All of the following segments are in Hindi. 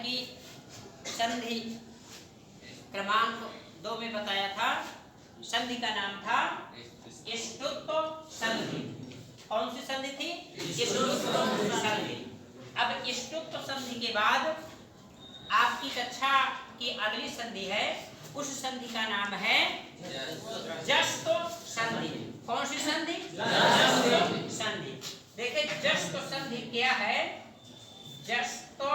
कि संधि क्रमांक 2 में बताया था, संधि का नाम था इष्टुत्व संधि। कौन सी संधि थी? इष्टुत्व संधि। अब इष्टुत्व संधि के बाद आपकी कक्षा की अगली संधि है, उस संधि का नाम है जस्त्व संधि। कौन सी संधि? जस्त्व संधि। देखिए जस्त्व संधि क्या है? जस्त्व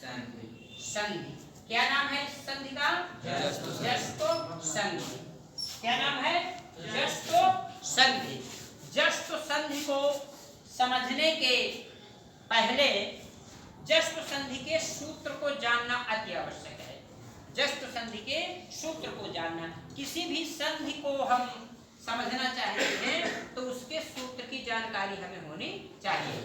संधि क्या नाम है इस संधि का? जस्त्व संधि। क्या नाम है? जस्त्व संधि। जस्त्व संधि को समझने के पहले जस्त्व संधि के सूत्र को जानना अति आवश्यक है। जस्त्व संधि के सूत्र को जानना, किसी भी संधि को हम समझना चाहते हैं तो उसके सूत्र की जानकारी हमें होनी चाहिए।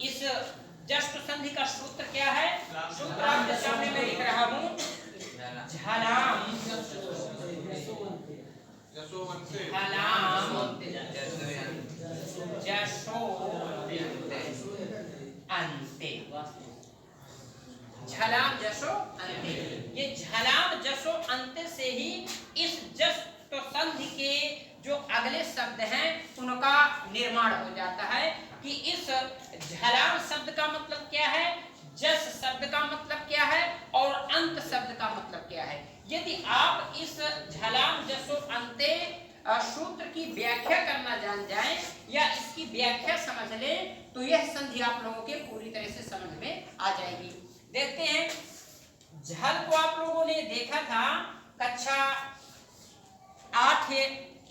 इस जस्त्व संधि का सूत्र क्या है? सूत्र आपके सामने मैं लिख रहा हूं, झलाम जसो अंते। झलाम जसो अंते। ये झलाम जसो अंते से ही इस जस्त्व संधि के जो अगले शब्द हैं उनका निर्माण हो जाता है कि इस झलाम शब्द का मतलब क्या है, जस शब्द का मतलब क्या है और अंत शब्द का मतलब क्या है। यदि आप इस झलाम जसो अंते सूत्र की व्याख्या करना जान जाएं या इसकी व्याख्या समझ लें तो यह संधि आप लोगों के पूरी तरह से समझ में आ जाएगी। देखते हैं, झल को आप लोगों ने देखा था कक्षा 8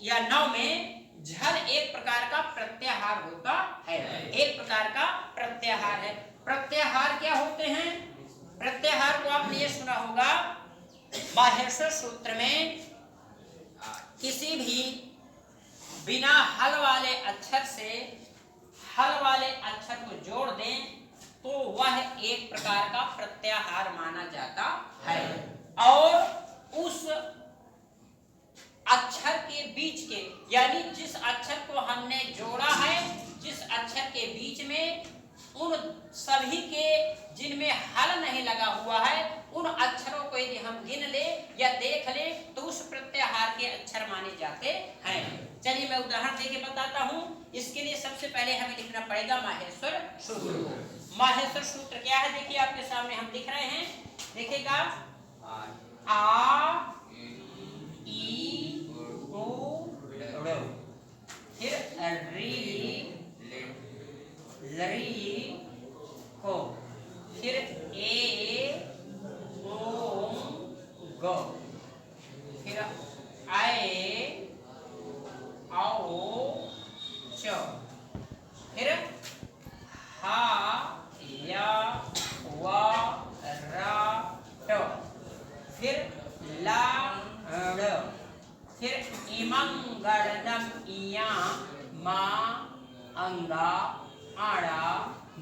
या 9 में। झल एक प्रकार का प्रत्याहार होता है, एक प्रकार का प्रत्याहार है। प्रत्याहार क्या होते हैं? प्रत्याहार को आपने ये सुना होगा, माहेश्वर सूत्र में किसी भी बिना हल वाले अक्षर से हल वाले अक्षर को जोड़ दें तो वह एक प्रकार का प्रत्याहार माना जाता है। और उस अक्षर के बीच के, यानी जिस अक्षर को हमने जोड़ा है, जिस अक्षर के बीच में उन सभी के जिनमें हल नहीं लगा हुआ है, उन अक्षरों को यदि हम गिन ले या देख ले तो उस प्रत्याहार के अक्षर माने जाते हैं। चलिए मैं उदाहरण देके बताता हूँ। इसके लिए सबसे पहले हमें लिखना पड़ेगा माहेश्वर सूत्र। माहेश्वर सूत्र क्या है? देखिए आपके सामने हम लिख रहे हैं, देखिएगा, आ ई ओ रो, फिर री लरी को, फिर ए ओ गो, फिर आए आओ चो, फिर हा या वा रा टो, फिर ला ड़, फिर इमंगड़नम इया मा अंगा आड़ा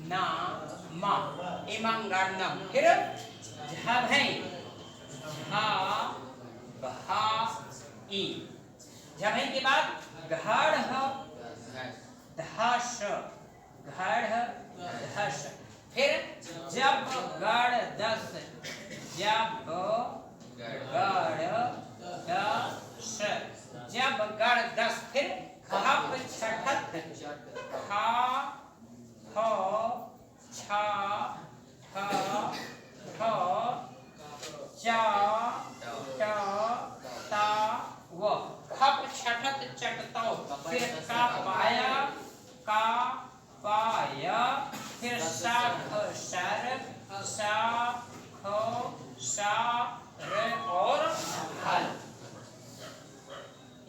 ना मा इमंगड़नम, फिर झभै झा भा ई, झभै के बाद घड़ धस घड़ धस, फिर जब गड़ दस जब गड़ दस, जब गड़ दस, फिर खप छठत खा ख छा ठ ठ चा ट ता व, खप छठत चटतो, फिर का पाया का पाया, फिर सा ख सर सा ख सा र और हल।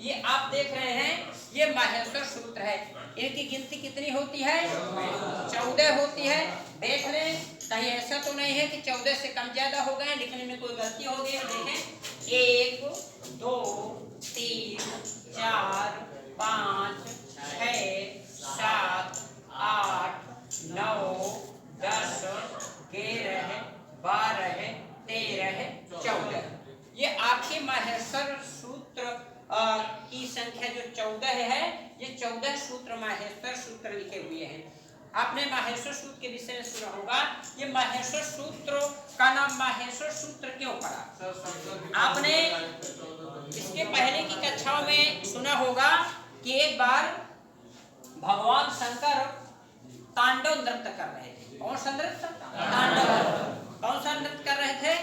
ये आप देख रहे हैं, ये माहेश्वर सूत्र है। इनकी गिनती कितनी होती है? 14 होती है। देख लें, कहीं ऐसा तो नहीं है कि 14 से कम ज्यादा हो गए, लिखने में कोई गलती हो गई। देखें, 1 2 3 4 5 6 7 8 9 10 11 12 13 14। ये आपके माहेश्वर सूत्र की संख्या जो 14 है, ये 14 सूत्र माहेश्वर सूत्र लिखे हुए हैं। आपने माहेश्वर सूत्र के विषय में सुना होगा। ये माहेश्वर सूत्र का नाम माहेश्वर सूत्र क्यों पड़ा? आपने इसके पहले की कक्षाओं में सुना होगा कि एक बार भगवान शंकर तांडव नृत्य कर रहे थे। कौन सा नृत्य? तांडव। कौन सा नृत्य कर रहे थे?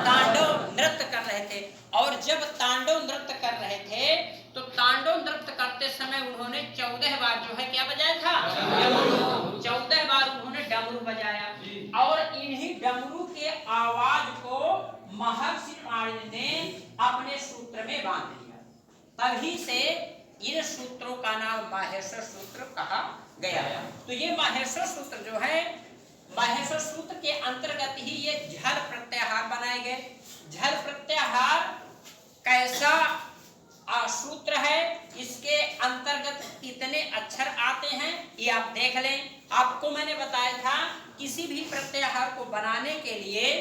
तांडव नृत्य कर रहे थे। और जब तांडव नृत्य कर रहे थे तो तांडव नृत्य करते समय उन्होंने 14 बार जो है क्या बजाया था? डमरू। 14 बार उन्होंने डमरू बजाया और इन्हीं डमरू के आवाज को महर्षि पाणिनि ने अपने सूत्र में बांध दिया। तभी से इन सूत्रों का नाम माहेश्वर सूत्र कहा गया। तो ये माहेश्वर सूत्र जो है, माहेश्वर सूत्र के अंतर्गत ही ये झल प्रत्याहार बनाए गए। झल प्रत्याहार कैसा सूत्र है, इसके अंतर्गत कितने अक्षर आते हैं ये आप देख लें। आपको मैंने बताया था किसी भी प्रत्याहार को बनाने के लिए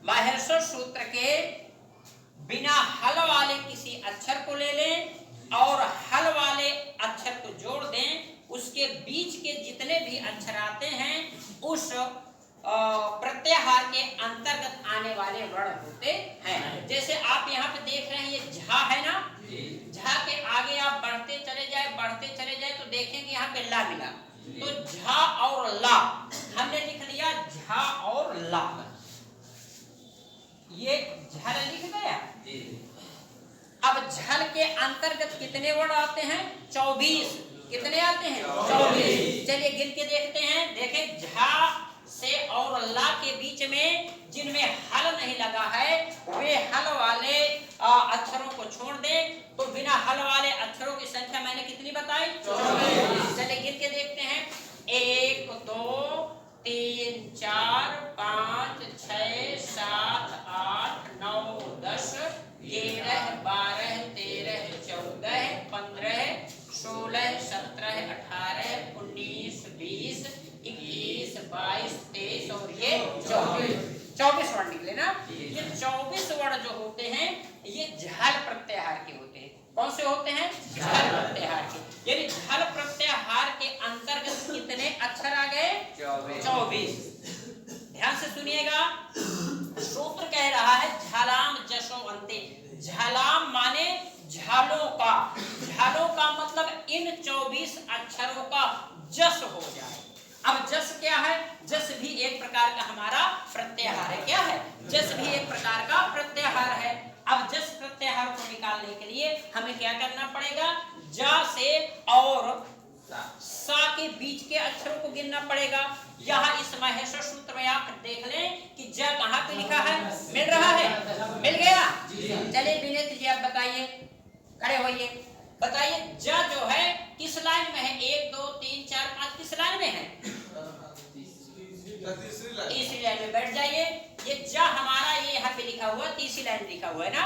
माहेश्वर सूत्र के बिना हल वाले किसी अक्षर को ले लें और हल वाले अक्षर को जोड़ दें। उसके बीच के जितने भी अक्षर आते हैं उस प्रत्याहार के अंतर्गत आने वाले वर्ण होते हैं। जैसे आप यहाँ पे देख रहे हैं ये झा है ना, झा के आगे आप बढ़ते चले जाए तो देखेंगे यहाँ पे ला मिला। तो झा और ला हमने लिख लिया, झा और ला, ये झल लिख गया। अब झल के अंतर्गत कितने वर्ण आते हैं? 24। कितने आते हैं? 24। चलिए गिन के देखते हैं। देखें, झा से और ला के बीच में जिनमें हल नहीं लगा है वे हल वाले अक्षरों को छोड़ दें। तो बिना हल वाले अक्षरों की संख्या मैंने कितनी बताई? 24। चलिए गिन के देखते हैं। 1 2 3 4 5 6 7 8 9 10 11 12 13 14 15 16 17 18 19 20 21 22 23 और ये 24 वर्ण निकले ना। ये 24 वर्ण जो होते हैं ये झल प्रत्याहार के होते हैं। कौन से होते हैं? झल प्रत्याहार के। यानी झल प्रत्याहार के अंतर्गत कितने अक्षर आ गए? 24। ध्यान से सुनिएगा, सूत्र कह रहा है झलाम जसो अंते। झलाम माने झालों का, झालों का मतलब इन 24 अक्षरों का जस हो जाए। अब जस क्या है? जस भी एक प्रकार का हमारा प्रत्याहार है। क्या है? जस भी एक प्रकार का प्रत्याहार है। अब जस प्रत्याहार को निकालने के लिए हमें क्या करना पड़ेगा? जा से और सा के बीच के अक्षरों को गिनना पड़ेगा। यहाँ इस माहेश्वर सूत्र में आप देख लें कि ज कहाँ पे लिखा है? मिल रहा है? मिल गया? चलिए विनीत जी आप बताइए, खड़े होइए, बताइए ज जो है किस लाइन में है? 1 2 3 4 5 किस लाइन में है? तीसरी लाइन में बैठ जाइए। ये जा हमारा ये यहाँ पे लिखा हुआ, तीसरी लाइन लिखा हुआ है ना।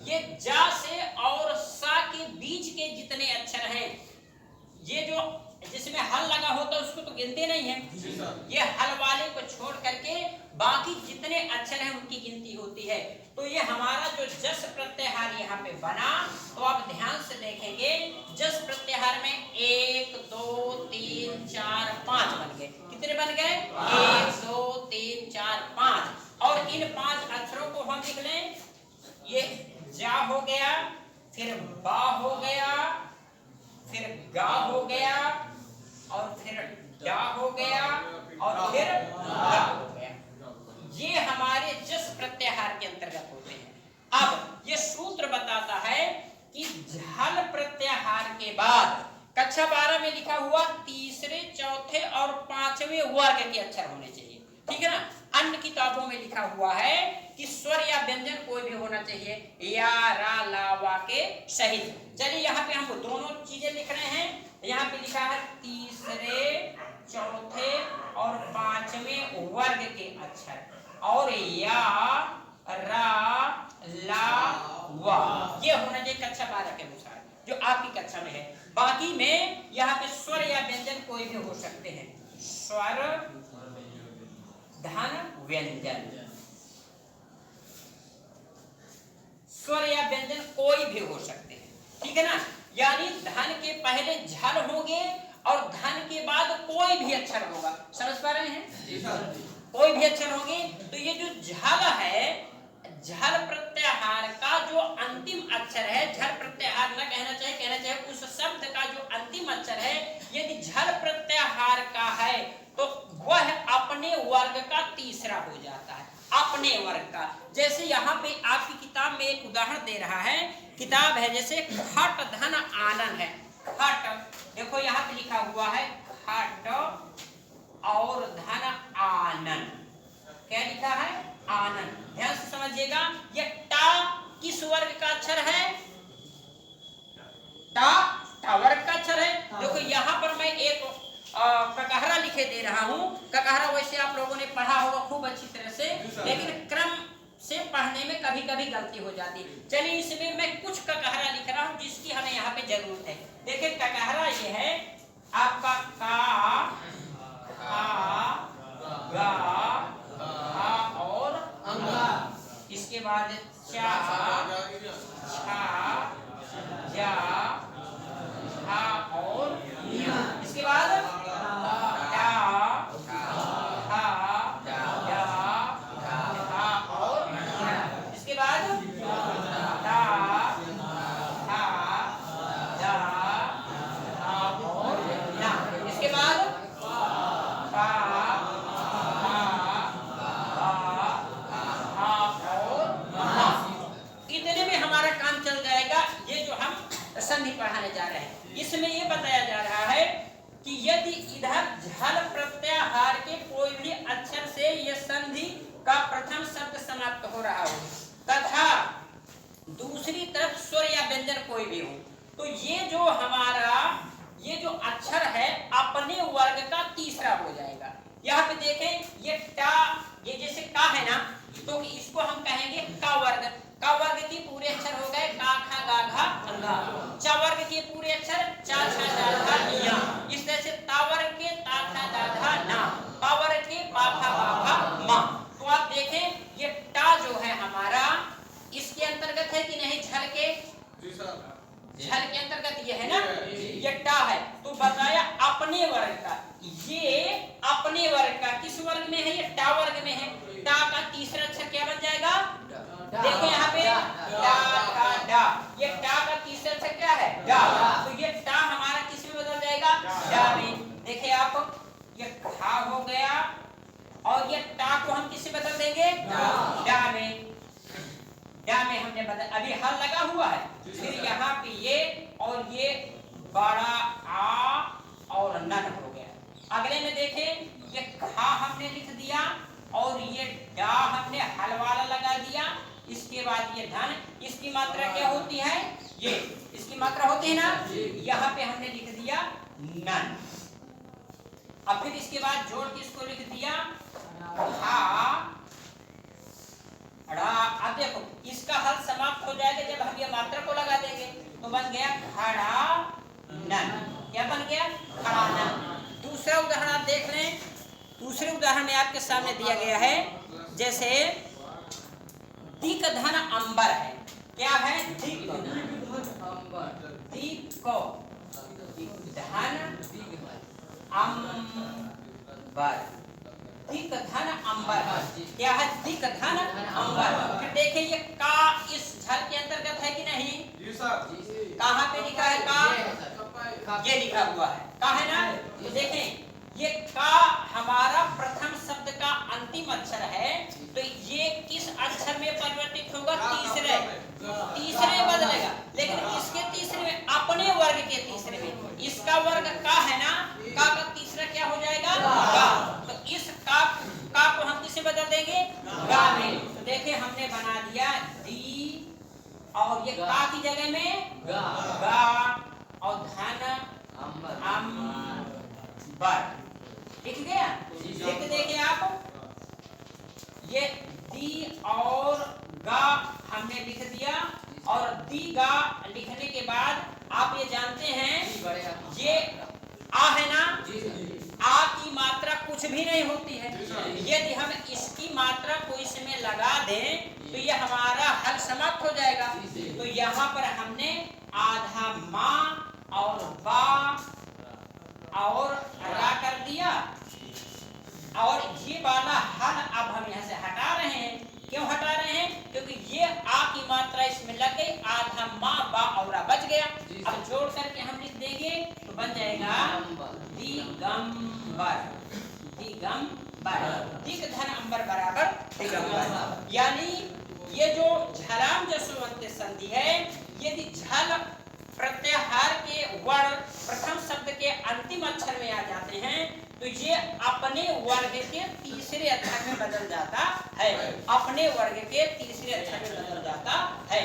ये जा से और सा के बीच के जितने अक्षर हैं, ये जो जिसमें हल लगा होता है उसको तो गिनते नहीं है। ये हल वाले को छोड़ करके बाकी जितने अक्षर हैं उनकी गिनती होती है। तो ये हमारा जो जस प्रत्याहार यहाँ पे बना, तो आप ध्यान से देखेंगे जस प्रत्याहार में 1 2 3 4 5 बन गए। कितने बन गए? 1 2 3 4 5। और इन 5 अक्षरों को हम लिख लें। ये जा हो गया, फिर बा हो गया, फिर गा हो गया, और फिर डा हो गया, और फिर दा हो गया। ये हमारे जस प्रत्याहार के अंतर्गत होते हैं। अब ये सूत्र बताता है कि झल प्रत्याहार के बाद कक्षा 12 में लिखा हुआ तीसरे, चौथे और 5वें वर्ग के अक्षर होने चाहिए। ठीक है ना? अन्य किताबों में लिखा हुआ है कि स्वर या व्यंजन कोई भी होना चाहिए या रा ला वा के सहित। चलिए यहाँ पे हम दोनों चीजें लिख रहे हैं। यहाँ पे लिखा है तीसरे, चौथे और 5वें वर्ग के अक्षर, और या रा ला वा ये होना चाहिए कक्षा 12 के अनुसार जो आपकी कक्षा में है। बाकी में यहाँ पे स्वर या व्यंजन कोई भी हो सकते हैं। स्वर, धन, व्यंजन, स्वर या व्यंजन कोई भी हो सकते हैं। ठीक है ना? यानी धन के पहले झल होंगे और धन के बाद कोई भी अक्षर होगा, समझ पा रहे हैं? कोई भी अक्षर होंगे तो ये जो झल है, झल प्रत्याहार का जो अंतिम अक्षर है, झल प्रत्याहार न कहना चाहिए उस शब्द का जो अंतिम अक्षर है, यदि झल प्रत्याहार का है तो वह अपने वर्ग का तीसरा हो जाता है, अपने वर्ग का। जैसे यहाँ पे आपकी किताब में एक उदाहरण दे रहा है, किताब है जैसे खट धन आनन है, खट देखो यहाँ पे लिखा हुआ है खट और धन आनन, क्या लिखा है? आनन। ध्यान से समझिएगा, ये टा किस वर्ग का अक्षर है? टा वर्ग का अक्षर है। देखो यहाँ पर मैं एक ककहरा लिखे दे रहा हूँ। ककहरा वैसे आप लोगों ने पढ़ा होगा खूब अच्छी तरह से, लेकिन क्रम से पढ़ने में कभी कभी गलती हो जाती है। चलिए इसमें मैं कुछ ककहरा लिख रहा हूँ जिसकी हमें यहाँ पे जरूरत है। देखिए ककहरा ये है आपका का, गा, और इसके बाद चा, छा, जा, झा और या। इसके बाद टा, हा, या, झा और या। इसके बाद टा, हा, जा, झा और या। इसके बाद पा, इतने में हमारा काम चल जाएगा। ये जो हम संधि पढ़ाने जा रहे हैं, इसमें ये बताया जा रहा है कि यदि इधर झल प्रत्याहार के कोई भी अक्षर से ये संधि का प्रथम शब्द समाप्त हो रहा हो तथा दूसरी तरफ स्वर या व्यंजन कोई भी हो, तो ये जो हमारा ये जो अक्षर है अपने वर्ग का तीसरा हो जाएगा। यहाँ पे देखें ये टा, ये जैसे का है ना, तो इसको हम कहेंगे का वर्ग। का वर्ग के पूरे अक्षर हो गए का, खा, गा, घा, अंगा। चा वर्ग के पूरे अक्षर चा, छा, जा, झा, या। इस तरह से ता वर्ग के ता, था, जा, झा, ना। पा वर्ग के पा, फा, बा, भा, मा। तो आप देखें ये टा जो है हमारा इसके अंतर्गत है कि नहीं? झल के, झल के अंतर्गत ये है ना, ये टा है। तो बताया अपने वर्ग का, ये अपने वर्ग का किस वर्ग में है? ये टा वर्ग में है। टा का तीसरा अक्षर क्या बन जाएगा? देखो यहाँ पे टा, ठा, डा। ये टा का तीसरा अक्षर क्या है? डा। तो ये टा हमारा किस में बदल जाएगा? डा में। देखिए आप ये खा हो गया और ये टा को हम किससे बदल देंगे? डा में। डा में हमने बदल, अभी हल लगा हुआ है। फिर यहाँ पे ये और ये बड़ा आ और नन हो गया। अगले में देखें ये खा हमने लिख दिया और ये डा हमने हल वाला लगा दिया। इसके बाद ये धन, इसकी मात्रा क्या होती है? ये इसकी मात्रा होती है ना, यहाँ पे हमने लिख दिया नन। अब फिर इसके बाद जोड़ के इसको लिख दिया हा, अब देखो इसका हल समाप्त हो जाएगा जब हम ये मात्रा को लगा देंगे, तो बन गया खड़ा नन। क्या बन गया? खड़ा नन। दूसरा उदाहरण आप देख लें। दूसरे उदाहरण में आपके सामने दिया गया है, जैसे दिक धन अंबर है। क्या है? दिक अंबर, दिक को धन अंबर, दिक धन अंबर। क्या है? दिक धन अंबर। फिर देखिए ये का इस झल के अंतर्गत है कि नहीं? कहाँ पे लिखा है का? ये लिखा हुआ है का है ना। तो देखें ये का हमारा प्रथम शब्द का अंतिम अक्षर है, तो ये किस अक्षर में परिवर्तित होगा? तीसरे, तीसरे बदलेगा। लेकिन किसके तीसरे में? अपने वर्ग के तीसरे में। इसका वर्ग का है ना, का तीसरा क्या हो जाएगा? गा। तो इस का को हम किससे बदल देंगे? गा में। तो देखिए हमने बना दिया दी और ये का की जगह में गा और धन अंबर लिख गया। लिख देखिए आप, ये दी और गा हमने लिख दिया और दी गा लिखने के बाद आप ये जानते हैं ये आ है ना, आ की मात्रा कुछ भी नहीं होती है। यदि हम इसकी मात्रा को इसमें लगा दें तो ये हमारा हल समाप्त हो जाएगा। तो यहाँ पर हमने आधा माँ और बा, और रा कर दिया, और ये वाला हल अब हम यहाँ से हटा रहे हैं। क्यों हटा रहे हैं? क्योंकि ये आ की मात्रा इसमें लग गई, आधा माँ बा और बच गया। अब जोड़ करके हम लिख देंगे तो बन जाएगा दिगंबर, दिगंबर, दिग धन अंबर बराबर दिगंबर। यानी ये जो झलाम जसवंत संधि है, यदि झल प्रत्याहार के वर्ण प्रथम शब्द के अंतिम अक्षर में आ जाते हैं तो ये अपने वर्ग के तीसरे अक्षर में बदल जाता है, अपने वर्ग के तीसरे अक्षर में बदल जाता है।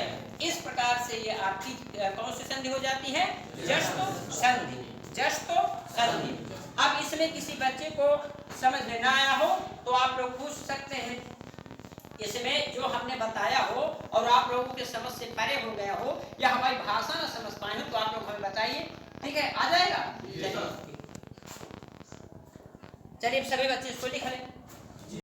इस प्रकार से ये आपकी कौन सी संधि हो जाती है? जस्तो संधि, जस्तो संधि। अब इसमें किसी बच्चे को समझ में ना आया हो तो आप लोग पूछ सकते हैं, इसमें जो हमने बताया हो और आप लोगों के समझ से परे हो गया हो या हमारी भाषा न समझ पाए हो तो आप लोग हमें बताइए, ठीक है? आ जाएगा? चलिए सभी बच्चे इसको लिख लें।